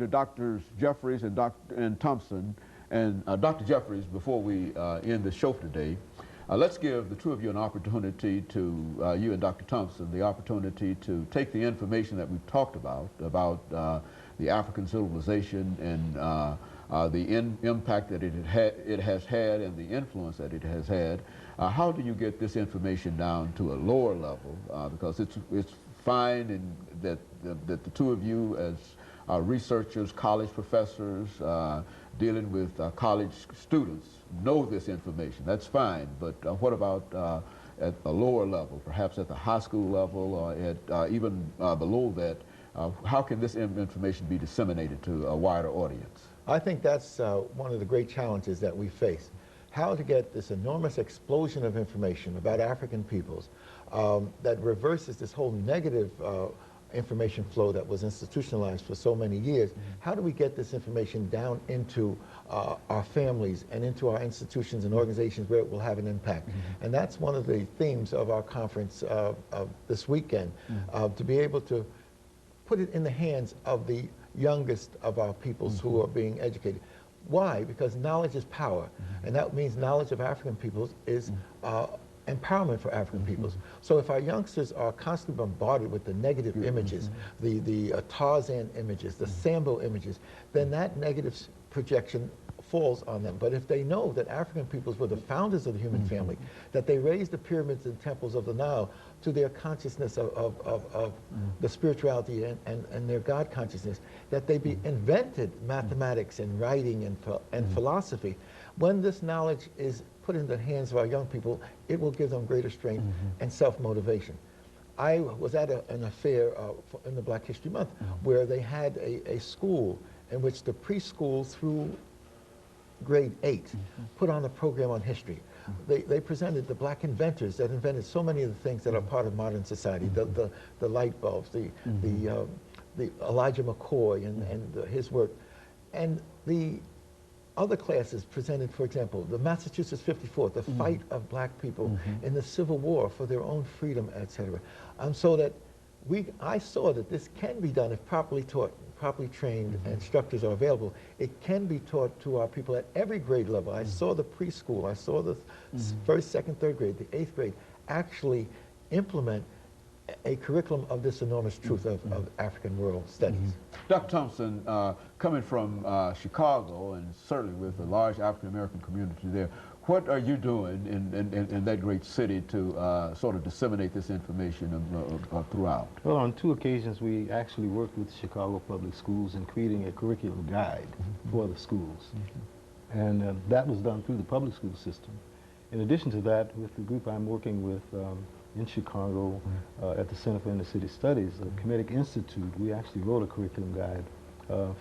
talking to Drs. Jeffries and Thompson. And Dr. Jeffries, before we end the show today, let's give the two of you an opportunity to, you and Dr. Thompson, the opportunity to take the information that we've talked about the African civilization and the impact that it has had and the influence that it has had. How do you get this information down to a lower level? Because it's fine that the two of you as researchers, college professors, dealing with college students know this information. That's fine, but what about at a lower level, perhaps at the high school level or at even below that? How can this information be disseminated to a wider audience? I think that's one of the great challenges that we face. How to get this enormous explosion of information about African peoples that reverses this whole negative information flow that was institutionalized for so many years. How do we get this information down into our families and into our institutions and organizations where it will have an impact? And that's one of the themes of our conference of this weekend, to be able to put it in the hands of the youngest of our peoples who are being educated. Why? Because knowledge is power, and that means knowledge of African peoples is empowerment for African peoples. So if our youngsters are constantly bombarded with the negative images, the Tarzan images, the Sambo images, then that negative projection falls on them. But if they know that African peoples were the founders of the human family, that they raised the pyramids and temples of the Nile to their consciousness of the spirituality and their God consciousness, that they invented mathematics and writing and philosophy, when this knowledge is put in the hands of our young people, it will give them greater strength and self-motivation. I was at an affair in the Black History Month where they had a school in which the preschool through grade 8 put on a program on history. They presented the black inventors that invented so many of the things that are part of modern society, the light bulbs, the Elijah McCoy and his work. And the other classes presented, for example, the Massachusetts 54th, the fight of black people in the Civil War for their own freedom, etc. So that I saw that this can be done if properly taught, properly trained instructors are available. It can be taught to our people at every grade level. I saw the preschool, I saw the first, second, third grade, the 8th grade actually implement a curriculum of this enormous truth of African world studies. Dr. Thompson, coming from Chicago and certainly with a large African American community there, what are you doing in that great city to sort of disseminate this information throughout? Well, on 2 occasions we actually worked with Chicago Public Schools in creating a curriculum guide for the schools. And that was done through the public school system. In addition to that, with the group I'm working with in Chicago at the Center for Inner City Studies, the Kemetic Institute, we actually wrote a curriculum guide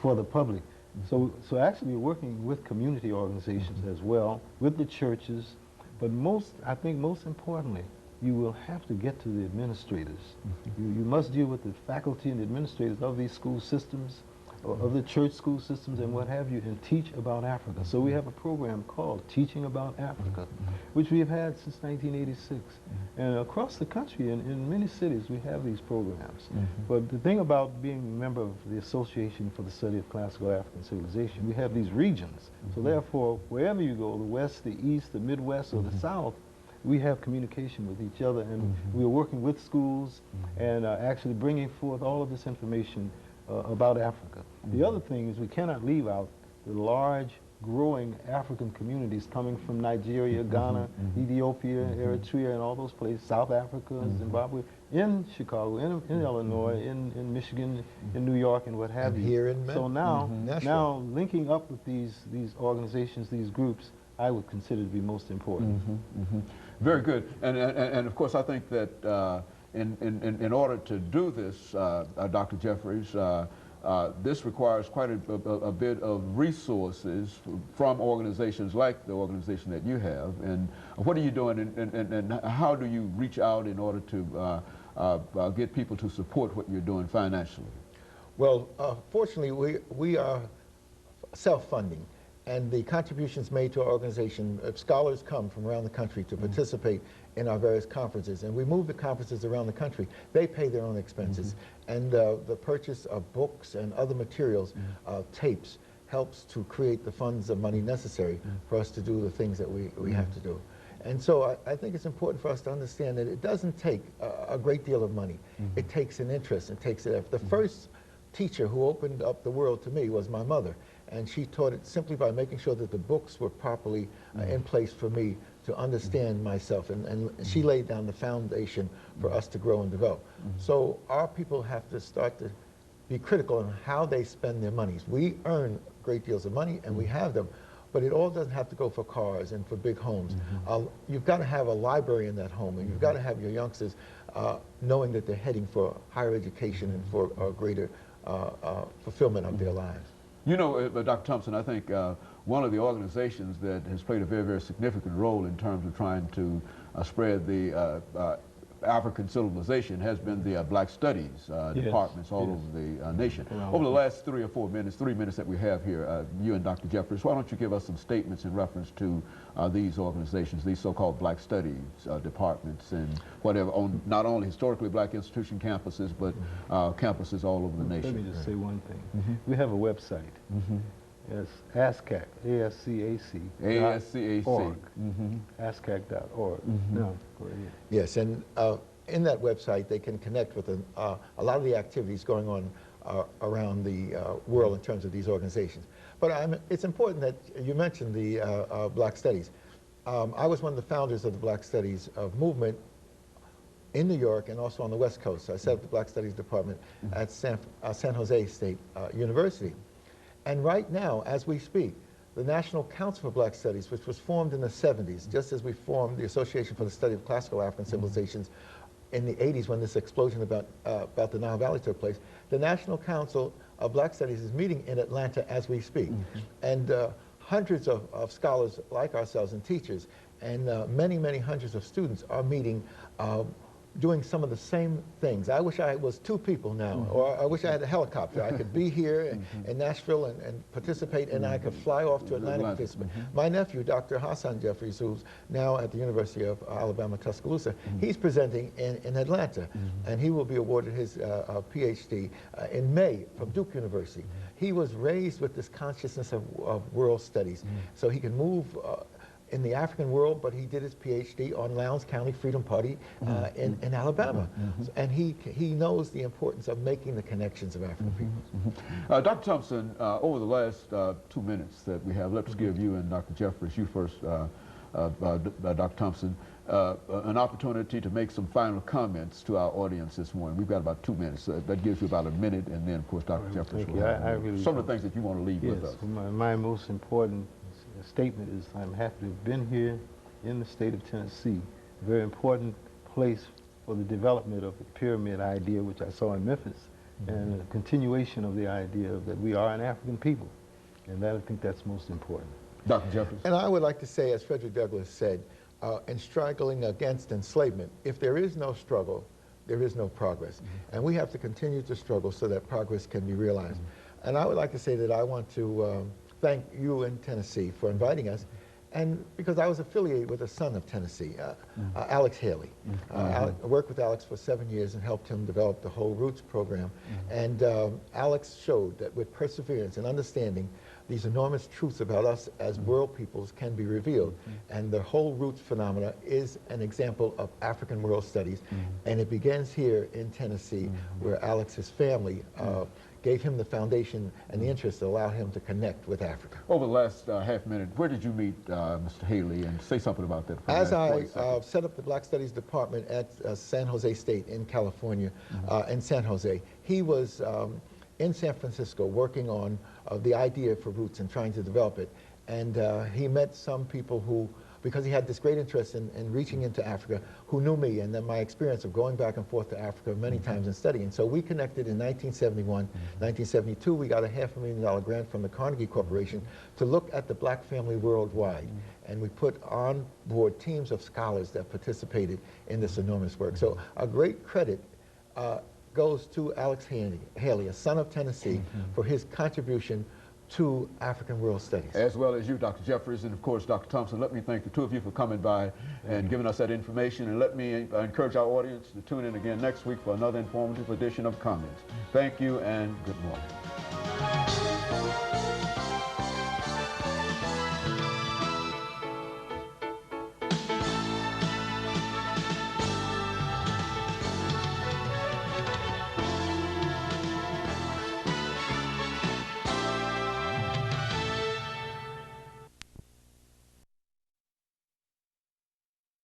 for the public. So actually we're working with community organizations as well, with the churches, but I think most importantly, you will have to get to the administrators. You must deal with the faculty and the administrators of these school systems, of the church school systems and what have you, and teach about Africa. So we have a program called Teaching About Africa, which we have had since 1986. And across the country, in many cities, we have these programs. But the thing about being a member of the Association for the Study of Classical African Civilization, we have these regions. So therefore, wherever you go, the West, the East, the Midwest, or the South, we have communication with each other, and we're working with schools and actually bringing forth all of this information about Africa. The other thing is we cannot leave out the large, growing African communities coming from Nigeria, Ghana, Ethiopia, Eritrea, and all those places, South Africa, Zimbabwe, in Chicago, in Illinois, in Michigan, in New York, and what have you. Here in so now linking up with these organizations, these groups, I would consider to be most important. Very good. And of course, I think that in order to do this, Dr. Jeffries, this requires quite a bit of resources from organizations like the organization that you have. And what are you doing, and how do you reach out in order to get people to support what you're doing financially? Well, fortunately, we are self-funding. and the contributions made to our organization, scholars come from around the country to participate in our various conferences, and we move the conferences around the country. They pay their own expenses, and the purchase of books and other materials, tapes, helps to create the funds of money necessary for us to do the things that we have to do. And so I think it's important for us to understand that it doesn't take a great deal of money. It takes an interest, it takes an effort. The first teacher who opened up the world to me was my mother, and she taught it simply by making sure that the books were properly in place for me to understand myself, and she laid down the foundation for us to grow and develop. So our people have to start to be critical on how they spend their monies. We earn great deals of money, and we have them, but it all doesn't have to go for cars and for big homes. You've got to have a library in that home, and you've got to have your youngsters knowing that they're heading for higher education and for a greater fulfillment of their lives. You know, Dr. Thompson, I think one of the organizations that has played a very, very significant role in terms of trying to spread the African civilization has been the Black Studies departments all over the nation. Over the last 3 or 4 minutes, 3 minutes that we have here, you and Dr. Jeffries, why don't you give us some statements in reference to these organizations, these so-called Black Studies departments and whatever, on not only historically Black institution campuses, but campuses all over the nation. Let me just say one thing. We have a website. It's ASCAC, A-S-C-A-C. ASCAC. ASCAC.org. No, go ahead. Yes, and in that website they can connect with a lot of the activities going on around the world in terms of these organizations. But it's important that you mentioned the Black Studies. I was one of the founders of the Black Studies movement in New York and also on the West Coast. I set up the Black Studies department at San Jose State University. And right now, as we speak, the National Council for Black Studies, which was formed in the 70s, just as we formed the Association for the Study of Classical African Civilizations in the 80s when this explosion about the Nile Valley took place, the National Council of Black Studies is meeting in Atlanta as we speak. And hundreds of scholars like ourselves and teachers and many, many hundreds of students are meeting doing some of the same things. I wish I was 2 people now, or I wish I had a helicopter. I could be here in Nashville and participate, and I could fly off to Atlanta and participate. My nephew, Dr. Hassan Jeffries, who's now at the University of Alabama, Tuscaloosa, he's presenting in Atlanta, and he will be awarded his PhD in May from Duke University. He was raised with this consciousness of world studies, so he can move in the African world, but he did his PhD on Lowndes County Freedom Party in Alabama. And he knows the importance of making the connections of African people. Dr. Thompson, over the last 2 minutes that we have, let's give you and Dr. Jeffries, you first, Dr. Thompson, an opportunity to make some final comments to our audience this morning. We've got about 2 minutes. That gives you about a minute, and then, of course, Dr. Jeffries will have some of the things that you want to leave with us. My most important statement is I'm happy to have been here in the state of Tennessee, a very important place for the development of the pyramid idea, which I saw in Memphis, and a continuation of the idea that we are an African people, and I think that's most important. Dr. Jeffries. And I would like to say, as Frederick Douglass said, in struggling against enslavement, if there is no struggle, there is no progress. And we have to continue to struggle so that progress can be realized. And I would like to say that I want to thank you in Tennessee for inviting us, and because I was affiliated with a son of Tennessee, Alex Haley. I worked with Alex for 7 years and helped him develop the Whole Roots program. And Alex showed that with perseverance and understanding, these enormous truths about us as world peoples can be revealed. And the Whole Roots phenomena is an example of African world studies. And it begins here in Tennessee, where Alex's family gave him the foundation and the interest that allowed him to connect with Africa. Over the last half minute, where did you meet Mr. Haley, and say something about that? As I set up the Black Studies Department at San Jose State in California, in San Jose, he was in San Francisco working on the idea for Roots and trying to develop it. And he met some people who, because he had this great interest in reaching into Africa, who knew me and then my experience of going back and forth to Africa many times and studying. So we connected in 1971. 1972, we got a $500,000 grant from the Carnegie Corporation to look at the Black family worldwide. And we put on board teams of scholars that participated in this enormous work. So a great credit goes to Alex Haley, a son of Tennessee, for his contribution to African World Studies. As well as you, Dr. Jeffries, and of course, Dr. Thompson. Let me thank the two of you for coming by and giving us that information, and let me encourage our audience to tune in again next week for another informative edition of Comments. Thank you and good morning.